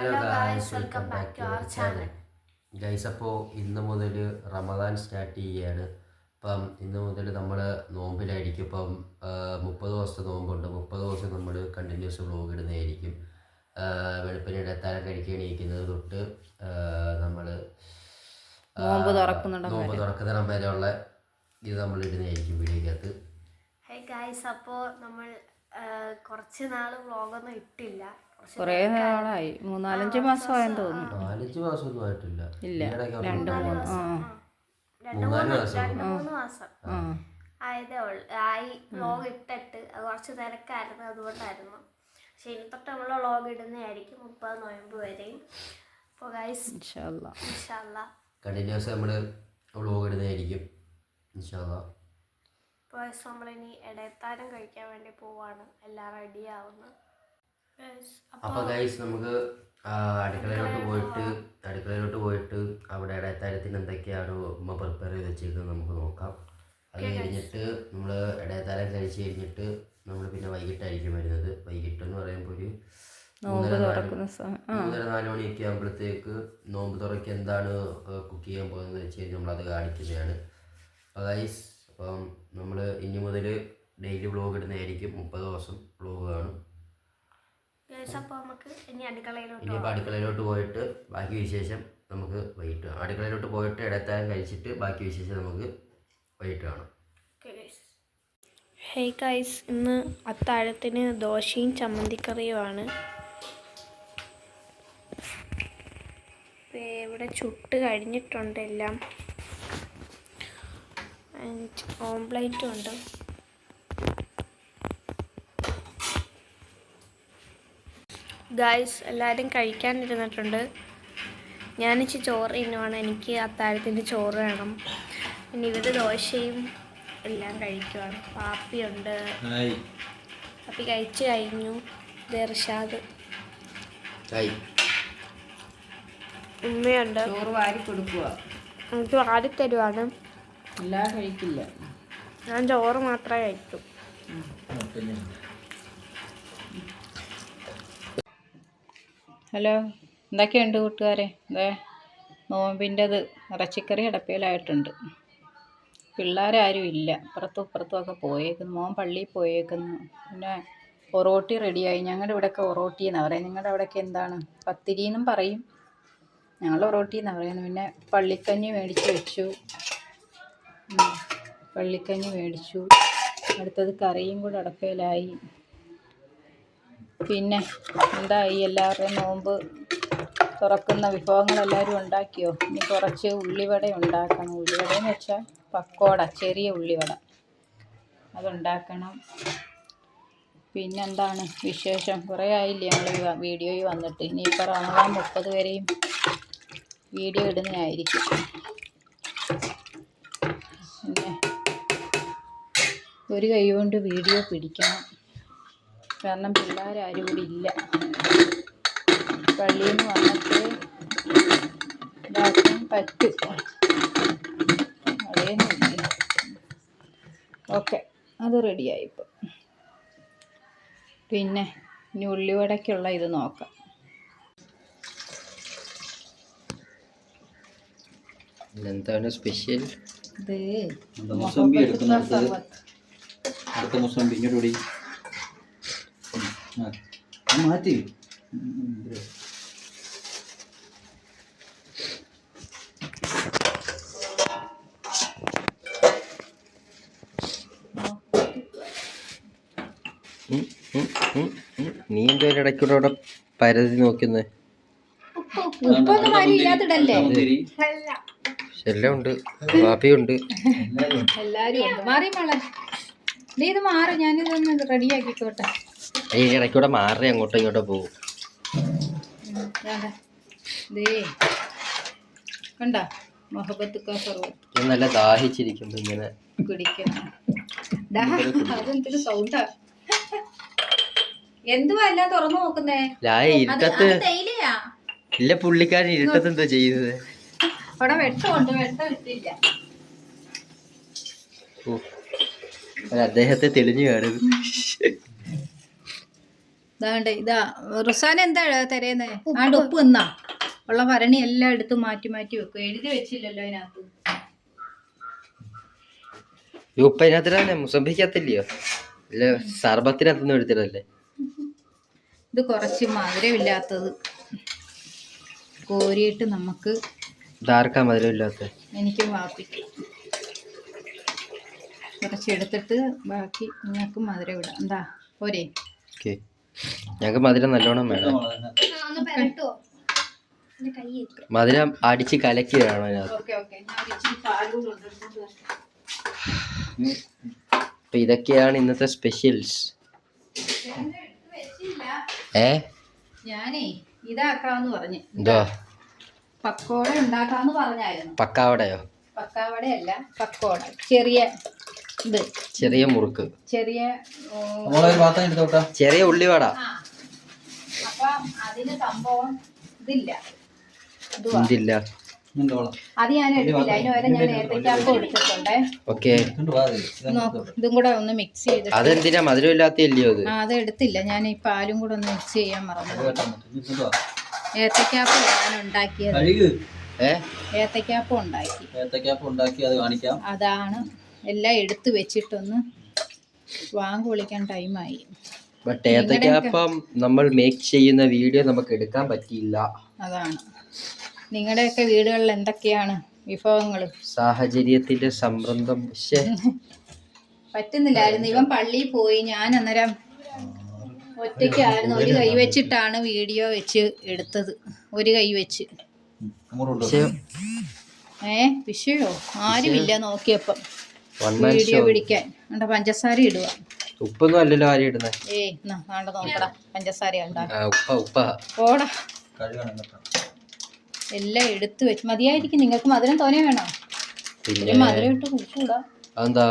Hello guys, welcome back to our channel. Guys, അപ്പോൾ ഇന്ന് മുതൽ റമദാൻ സ്റ്റാർട്ട് ചെയ്യുകയാണ്. അപ്പം ഇന്ന് മുതൽ നമ്മൾ നോമ്പിലായിരിക്കും. ഇപ്പം 30 ദിവസത്തെ നോമ്പുണ്ട്. 30 ദിവസം നമ്മൾ കണ്ടിന്യൂസ് വ്ലോഗ് ഇടുന്നതായിരിക്കും. വെളുപ്പിന് ഇടത്താഴ കഴിക്കാനിരിക്കുന്നത് തൊട്ട് നമ്മൾ നോമ്പ് തുറക്കുന്നിടം വരെയുള്ള ഇത് നമ്മൾ ഇടുന്നതായിരിക്കും വീഡിയോക്കകത്ത്. ഹേ ഗായ്സ്, അപ്പോൾ നമ്മൾ കുറച്ച് നാൾ വ്ലോഗൊന്നും ഇട്ടില്ല. കുറേ നാളായി, 3-4 മാസമായെന്ന് തോന്നുന്നു. 4-5 മാസമൊന്നും ആയിട്ടില്ല. ഇല്ല, 2-3 മാസം ആയതേ ഉള്ളു. വ്ലോഗ് ഇട്ടിട്ട് കുറച്ച് തിരക്കായിരുന്നു, അതുകൊണ്ടായിരുന്നു. പക്ഷെ ഇനി തൊട്ട് നമ്മൾ വ്ലോഗ് ഇടുന്നതായിരിക്കും 30 നോയമ്പ് വരെയും. അപ്പോൾ ഗൈസ് ഇൻഷാല്ലാ കണ്ടിന്യൂസ് നമ്മൾ വ്ലോഗ് ഇടുന്നതായിരിക്കും ഇൻഷാല്ലാ. ഇപ്പോൾ നമ്മളിനി ഇടയത്താരം കഴിക്കാൻ വേണ്ടി പോവാണ്. എല്ലാം റെഡി ആവുന്നു. അപ്പോൾ ഗൈസ്, നമുക്ക് അടുക്കളയിലോട്ട് പോയിട്ട് അവിടെ ഇടയത്താരത്തിന് എന്തൊക്കെയാണ് ഉമ്മ പ്രിപ്പയർ ചെയ്ത് വെച്ചിരിക്കുന്നത് നമുക്ക് നോക്കാം. അത് കഴിഞ്ഞിട്ട് നമ്മൾ ഇടയത്താരം കഴിച്ച് കഴിഞ്ഞിട്ട് നമ്മൾ പിന്നെ വൈകിട്ടായിരിക്കും വരുന്നത്. വൈകിട്ടെന്ന് പറയുമ്പോൾ ഒരു 3-4 മണിയൊക്കെ ആകുമ്പോഴത്തേക്ക് നോമ്പ് തുറയ്ക്ക് എന്താണ് കുക്ക് ചെയ്യാൻ പോകുന്നത് വെച്ച് കഴിഞ്ഞാൽ നമ്മളത് കാണിക്കുന്നതാണ്. അപ്പോൾ ഗൈസ്, അപ്പം നമ്മൾ ഇനി മുതൽ ഡെയിലി വ്ലോഗ് ഇടുന്നതായിരിക്കും. 30 ദിവസം വ്ലോഗ് കാണും. ഇനിയിപ്പോൾ അടുക്കളയിലോട്ട് പോയിട്ട് ബാക്കി വിശേഷം നമുക്ക് വൈകിട്ട് കാണാം. അടുക്കളയിലോട്ട് പോയിട്ട് ഇടത്താരം കഴിച്ചിട്ട് ബാക്കി വിശേഷം നമുക്ക് വൈകിട്ട് കാണാം. ഹേ ഗൈസ്, ഇന്ന് അത്താഴത്തിന് ദോശയും ചമ്മന്തിക്കറിയുമാണ്. ഇവിടെ ചുട്ട് കഴിഞ്ഞിട്ടുണ്ട് എല്ലാം. ഓംപ്ലേറ്റും ഉണ്ട്. ഗായ്സ്, എല്ലാവരും കഴിക്കാനിരുന്നിട്ടുണ്ട്. ഞാനിച്ചിരി ചോറ് തിന്നുവാണ്. എനിക്ക് അത്താഴത്തിൻ്റെ ചോറ് വേണം. പിന്നെ ഇവർ ദോശയും എല്ലാം കഴിക്കുവാണ്. പാപ്പിയുണ്ട്, പാപ്പി കഴിച്ച് കഴിഞ്ഞു. ഇർഷാദ് ഉമ്മയുണ്ട്. ചോറ് വാരി കൊടുക്കുക, എനിക്ക് വാരി തരുവാണ്. എല്ലാം കഴിക്കില്ല, ഞാൻ ചോറ് മാത്രമേ കഴിക്കൂ. ഹലോ, എന്തൊക്കെയുണ്ട് കൂട്ടുകാരെ? നോമ്പിൻ്റെത് ഇറച്ചിക്കറി അടപ്പയിലായിട്ടുണ്ട്. പിള്ളേരാരും ഇല്ല, ഇപ്പുറത്തും ഇപ്പുറത്തുമൊക്കെ പോയേക്കുന്നു. മോൻ പള്ളിയിൽ പോയേക്കുന്നു. പിന്നെ ഒറോട്ടി റെഡിയായി. ഞങ്ങളുടെ ഇവിടെയൊക്കെ ഒറോട്ടി എന്നാണ് പറയുന്നത്. നിങ്ങളുടെ അവിടെയൊക്കെ എന്താണ്? പത്തിരി എന്നും പറയും, ഞങ്ങൾ ഒറോട്ടി എന്നാണ് പറയുന്നത്. പിന്നെ പള്ളിക്കഞ്ഞി മേടിച്ചു. അടുത്തത് കറിയും കൂടെ അടപ്പയിലായി. പിന്നെ എന്തായി, എല്ലാവരുടെയും നോമ്പ് തുറക്കുന്ന വിഭവങ്ങളെല്ലാവരും ഉണ്ടാക്കിയോ? ഇനി കുറച്ച് ഉള്ളിവട ഉണ്ടാക്കണം. ഉള്ളിവടയെന്ന് വെച്ചാൽ പക്കോട, ചെറിയ ഉള്ളിവട, അതുണ്ടാക്കണം. പിന്നെന്താണ് വിശേഷം? കുറേ ആയില്ലേ ഞങ്ങൾ വീഡിയോയിൽ വന്നിട്ട്. ഇനിയിപ്പോൾ റമദാൻ 30 വരെയും വീഡിയോ ഇടുന്നതായിരിക്കും. പിന്നെ ഒരു കൈ കൊണ്ട് വീഡിയോ പിടിക്കണം, കാരണം പിള്ളേരാരും കൂടി ഇല്ല. പള്ളിയിൽ നിന്ന് വന്നിട്ട് ഇതാക്കാൻ പറ്റും. അതേന്നില്ല. ഓക്കെ, അത് റെഡിയായി ഇപ്പോൾ. പിന്നെ ഇനി ഉള്ളിവടയ്ക്കുള്ള ഇത് നോക്കാം. എന്താണ് സ്പെഷ്യൽ? ഇത് മുസംബി എടുക്കുന്നത്. അടുത്ത മുസംബി ഇങ്ങോട്ട് മാറ്റി. നീ എന്തോ ഇടയ്ക്കൂടെ അവിടെ പരതി നോക്കുന്നത്? എല്ലാം ഉണ്ട്, കാപ്പിയുണ്ട്, എല്ലാരും ഉണ്ട്. മാറി മോളെ, ഇത് മാറി, ഞാനിതൊന്ന് റെഡിയാക്കിക്കോട്ടെ. ഈ ഇടയ്ക്കൂടെ മാറി അങ്ങോട്ടോ ഇങ്ങോട്ടോ പോകും. കണ്ട മൊഹബത്ത് സർവത്ത് നല്ല ദാഹിച്ചിരിക്കുമ്പോ ഇങ്ങനെ കുടിക്കണം. അതെന്തൊരു സൗണ്ടാ? എന്തുവാ എല്ലാം തുറന്നു നോക്കുന്നേ? ഇരുട്ടത്ത് ഇല്ല, പുള്ളിക്കാരൻ ഇരുട്ടത്ത് എന്തോ ചെയ്യുന്നത്? അവിടെ വെട്ടമുണ്ട്, വെട്ടം ഇട്ടില്ല. അദ്ദേഹത്തെ തെളിഞ്ഞു കാണും. ഇതാണ്ട് ഇതാ റുസാന എന്താ തരേന്നേ ആണ്ട് ഉപ്പ് നിന്നാ ഉള്ള ഭരണി എല്ലാം എടുത്ത് മാറ്റി മാറ്റി വെക്കും. എഴുതി വെച്ചില്ലല്ലോ അതിനകത്ത്. ഈ ഉപ്പ് അതിനകത്തില്ലേ മുസംബിക്കത്തില്ലയോ? ഇല്ല സർബത്തിനകത്തൊന്നും എടുത്തിട്ടല്ലേ. ഇത് കുറച്ച് മധുരമില്ലാത്തത് കോരിയിട്ട് നമുക്ക് ഇതാർക്കാ മധുരമില്ലാത്ത? എനിക്കും വാപ്പിക്കും കുറച്ച് എടുത്തിട്ട് ബാക്കി നിങ്ങൾക്ക് മധുരം ഇടാം. എന്താ പോരെ? ഓക്കെ, ഞങ്ങൾക്ക് മധുരം നല്ലോണം വേണം. മധുരം അടിച്ച് കലക്കി വേണം അതിനകത്ത്. അപ്പൊ ഇതൊക്കെയാണ് ഇന്നത്തെ സ്പെഷ്യൽസ്. ഞാനേ ഇതാക്കാന്ന് പറഞ്ഞു. എന്തോ പക്കോട ഉണ്ടാക്കാന്ന് പറഞ്ഞായിരുന്നു. പക്കാവടയോ? പക്കാവടയല്ല, പക്കോട. ചെറിയ ഇത്, ചെറിയ മുറുക്ക്, ചെറിയ ചെറിയ ഉള്ളിവട. അപ്പൊ അതിന് സംഭവം ഇതില്ല. അത് ഞാൻ എടുത്തില്ല. അതിന് വരെ ഞാൻ ഏത്തയ്ക്കാപ്പം എടുത്തിട്ടുണ്ടേ. ഓക്കെ, ഇതും കൂടെ ഒന്ന് മിക്സ് ചെയ്തിട്ട്. അതെന്തിനാ മധുരമില്ലാത്തല്ലയോ അത്? അത് എടുത്തില്ല ഞാൻ. ഈ പാലും കൂടെ ഒന്ന് മിക്സ് ചെയ്യാൻ മറന്നു. ഏത്തയ്ക്കാപ്പം ഞാൻ ഉണ്ടാക്കിയത്. ഏത്തയ്ക്കാപ്പം ഉണ്ടാക്കി അത് കാണിക്കാം. അതാണ് എല്ലാം എടുത്തു വെച്ചിട്ടൊന്ന് വാങ്ങ് വിളിക്കാൻ ടൈമായി. ബട്ട് ഏത്തയ്ക്കാപ്പം നമ്മൾ മേക്ക് ചെയ്യുന്ന വീഡിയോ നമുക്ക് എടുക്കാൻ പറ്റിയില്ല. അതാണ്. നിങ്ങളുടെയൊക്കെ വീടുകളിൽ എന്തൊക്കെയാണ് വിഭവങ്ങൾ? സാഹചര്യത്തിന്റെ സമ്മർദ്ദം പറ്റുന്നില്ലായിരുന്നു. ഇവൻ പള്ളിയിൽ പോയി. ഞാൻ അന്നേരം ഒറ്റയ്ക്കായിരുന്നു. ഒരു കൈ വെച്ചിട്ടാണ് വീഡിയോ വെച്ച് എടുത്തത്. ഒരു കൈ വെച്ച്. വിഷയോ ആരുമില്ല നോക്കിയപ്പം വീഡിയോ പിടിക്കാൻ. എന്താ പഞ്ചസാര ഇടുക? ഉപ്പൊന്നും അല്ലല്ലോ ആരും ഇടുന്നത്. നാണ്ട നോക്കടാ, പഞ്ചസാര ഓടാ. എല്ലാം എടുത്തു വെച്ച് മതിയായിരിക്കും. നിങ്ങൾക്ക് മധുരം തോനെ വേണോ? പിന്നെ മധുരം ഇട്ട് കുടിച്ചുകൂടാ. എന്താ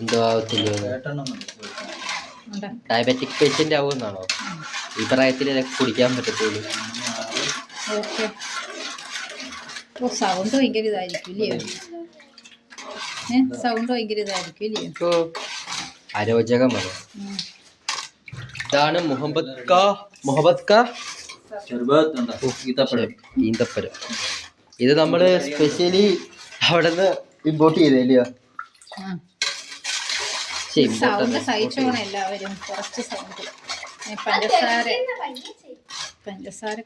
എന്തോ ആവത്തില്ല. ഡയബറ്റിക് പേഷ്യന്റ് ആവുമെന്നാണോ ഈ പ്രായത്തിൽ കുടിക്കാൻ പറ്റത്തുള്ളൂ? ഓക്കെ. സൗണ്ട് ഭയങ്കര ഇതായിരിക്കും ഇല്ലയോ? സൗണ്ട് ഭയങ്കര ഇതായിരിക്കും ഇല്ലയോ? അരോചകമാണ്. ഇതാണ് മുഹമ്മദ് ഈന്തപ്പഴം. ഇത് നമ്മള് സ്പെഷ്യലി അവിടെ നിന്ന് ഇമ്പോർട്ട് ചെയ്തല്ലയോ? സൗണ്ട് സഹിച്ചോണം എല്ലാവരും. കുറച്ച് സൗണ്ട്. പഞ്ചസാര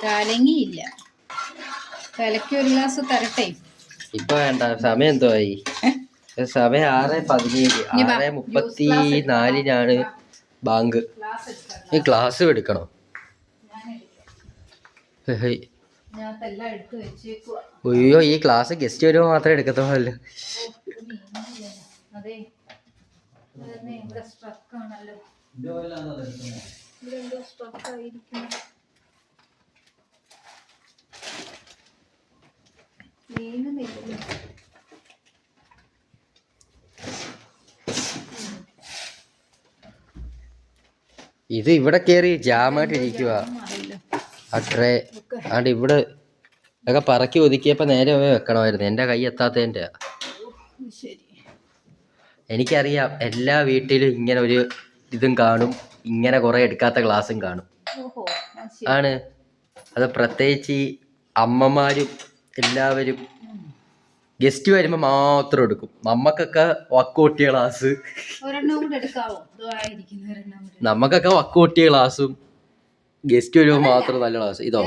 കലങ്ങിയില്ല. കലക്കി ഒരു ഗ്ലാസ് തരട്ടെ? ഇപ്പൊ വേണ്ട. സമയം എന്തോ ആയി? സമയം 6:17. 6:34 ബാങ്ക്. ഈ ഗ്ലാസ് എടുക്കണോ? അയ്യോ, ഈ ക്ലാസ് ഗസ്റ്റ് വരുമ്പോ മാത്രമേ എടുക്കത്തുള്ളൂ. ഇത് ഇവിടെ കേറി ജാമായിട്ട് ഇരിക്കുക. അത്രേ ആണ്ട് ഇവിടെ ഒക്കെ പറക്കി ഒതുക്കിയപ്പോ നേരെ വെക്കണമായിരുന്നു. എൻ്റെ കൈ എത്താത്തതിൻ്റെ. എനിക്കറിയാം എല്ലാ വീട്ടിലും ഇങ്ങനെ ഒരു ഇതും കാണും, ഇങ്ങനെ കുറെ എടുക്കാത്ത ഗ്ലാസും കാണും. ആണ് അത് പ്രത്യേകിച്ച് ഈ അമ്മമാരും എല്ലാവരും ഗസ്റ്റ് വരുമ്പോൾ മാത്രം എടുക്കും. നമ്മക്കൊക്കെ വക്കോട്ടിയ ഗ്ലാസ്, നമുക്കൊക്കെ വക്കോട്ടിയ ഗ്ലാസും ഗസ്റ്റ് വരുമ്പോൾ മാത്രം നല്ല ഗ്ലാസ്. ഇതോ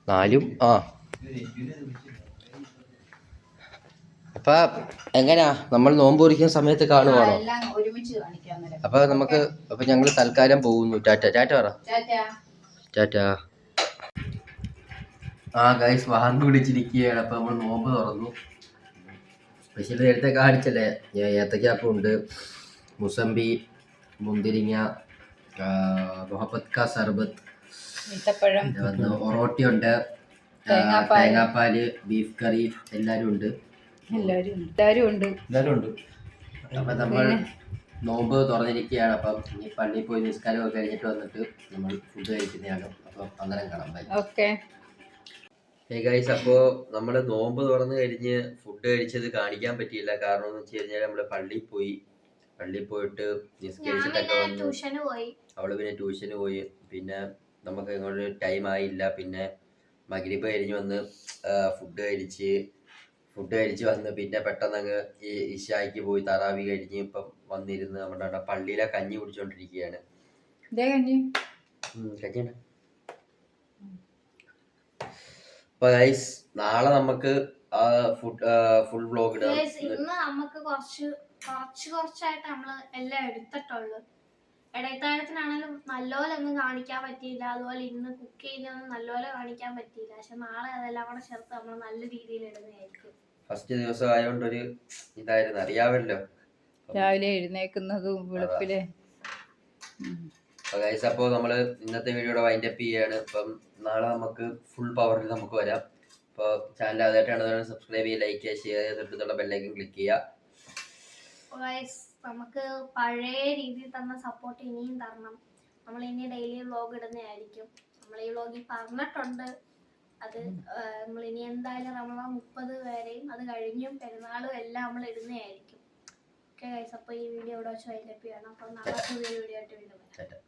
4 അപ്പൊ എങ്ങനെയാ നമ്മൾ നോമ്പ് കുറിക്കുന്ന സമയത്ത് കാണുവാണോ? അപ്പൊ ഞങ്ങൾ തൽക്കാലം പോകുന്നു. ടാറ്റ പറ. ടാറ്റ. ഗൈസ് വാങ്ങി പിടിച്ചിരിക്കുകയാണ്. അപ്പൊ നമ്മൾ നോമ്പ് തുറന്നു. സ്പെഷ്യൽ നേരത്തെ കാണിച്ചല്ലേ, ഏത്തക്കാപ്പം ഉണ്ട്, മുസമ്പി, മുന്തിരിങ്ങ, മുഹമ്മദ് കാ സർബത്ത്, ഒറോട്ടി ഉണ്ട്, തേങ്ങാപ്പാല്, ബീഫ് കറി, എല്ലാരും ഉണ്ട്. എല്ലാരും ഉണ്ട്. അപ്പൊ നമ്മൾ നോമ്പ് തുറന്നിരിക്കുകയാണ്. അപ്പം ഇനി പള്ളിയിൽ പോയി നിസ്കാരമൊക്കെ കഴിഞ്ഞിട്ട് വന്നിട്ട് നമ്മൾ ഫുഡ് കഴിക്കുന്നതാണ്. അപ്പം അന്നേരം കാണാം. ബൈ. ഓക്കെ. ഹേ ഗൈസ്, അപ്പോൾ നമ്മൾ നോമ്പ് തുറന്ന് കഴിഞ്ഞ് ഫുഡ് കഴിച്ചത് കാണിക്കാൻ പറ്റിയില്ല. കാരണം എന്ന് വെച്ച് കഴിഞ്ഞാൽ നമ്മൾ പള്ളിയിൽ പോയിട്ട് നിസ്കരിച്ചിട്ടൊക്കെ വന്ന് ട്യൂഷന് പോയി. അവള് പിന്നെ ട്യൂഷന് പോയി. പിന്നെ നമുക്ക് ഇങ്ങോട്ട് ടൈം ആയില്ല. പിന്നെ മഗ്‌രിബ് കഴിഞ്ഞ് വന്ന് ഫുഡ് കഴിച്ച് വന്ന് പിന്നെ പെട്ടെന്ന് അങ്ങ് ഈ ഇശായിക്ക് പോയി തറാവി കഴിഞ്ഞ് ഇപ്പം വന്നിരുന്ന് നമ്മുടെ പള്ളിയിലെ കഞ്ഞി കുടിച്ചോണ്ടിരിക്കുകയാണ്. കഞ്ഞിയാണ്. അപ്പൊ ഗൈസ്, നാളെ നമുക്ക് ഫുൾ വ്ലോഗ് ഇടാം. ഇന്ന് നമുക്ക് കുറച്ചായിട്ട് നമ്മള് എല്ലാം എടുത്തിട്ടുള്ളു. ഇടയത്താഴത്തിനാണെങ്കിലും നല്ലപോലെ ഒന്നും കാണിക്കാൻ പറ്റിയില്ല. അതുപോലെ ഇന്ന് കുക്ക് ചെയ്യുന്നതൊന്നും നല്ലപോലെ കാണിക്കാൻ പറ്റിയില്ല. പക്ഷെ നാളെ അതെല്ലാം കൂടെ ചേർത്ത് നമ്മൾ നല്ല രീതിയിൽ ഇടുന്നതായിരിക്കും. ഫസ്റ്റ് ദിവസം ആയതുകൊണ്ടൊരു ഇതായിരുന്നു, അറിയാമല്ലോ, രാവിലെ എഴുന്നേക്കുന്നതും വെളുപ്പിലെ. അപ്പോൾ നമ്മള് ഇന്നത്തെ വീഡിയോയുടെ വൈൻഡപ്പ് ചെയ്യാണ്. അപ്പം നാളെ നമുക്ക് ഫുൾ പവറിൽ നമുക്ക് വരാം. അപ്പോൾ ചാനൽ ആദ്യമായിട്ടാണ് സബ്സ്ക്രൈബ് ചെയ്യുക, ലൈക്ക് ചെയ്യുക, ഷെയർ ചെയ്ത് തൊട്ടുള്ള ബെല്ലൈക്കൻ ക്ലിക്ക് ചെയ്യുക. നമുക്ക് പഴയ രീതിയിൽ തന്ന സപ്പോർട്ട് ഇനിയും തരണം. നമ്മൾ ഇനി ഡെയിലി വ്ലോഗ് ഇടുന്നതായിരിക്കും. നമ്മൾ ഈ വ്ലോഗിൽ പറഞ്ഞിട്ടുണ്ട് അത്. നമ്മൾ ഇനി എന്തായാലും റമദാൻ 30 വരെയും അത് കഴിഞ്ഞും പെരുന്നാളും എല്ലാം നമ്മൾ ഇടുന്നതായിരിക്കും. ഓക്കെ ഗൈസ്, അപ്പോൾ ഈ വീഡിയോ ഇവിടെ വെച്ച് വൈൻഡപ്പ് ചെയ്യണം. അപ്പോൾ നാളെ പുതിയ വീഡിയോ ആയിട്ട് വീണ്ടും വരാം.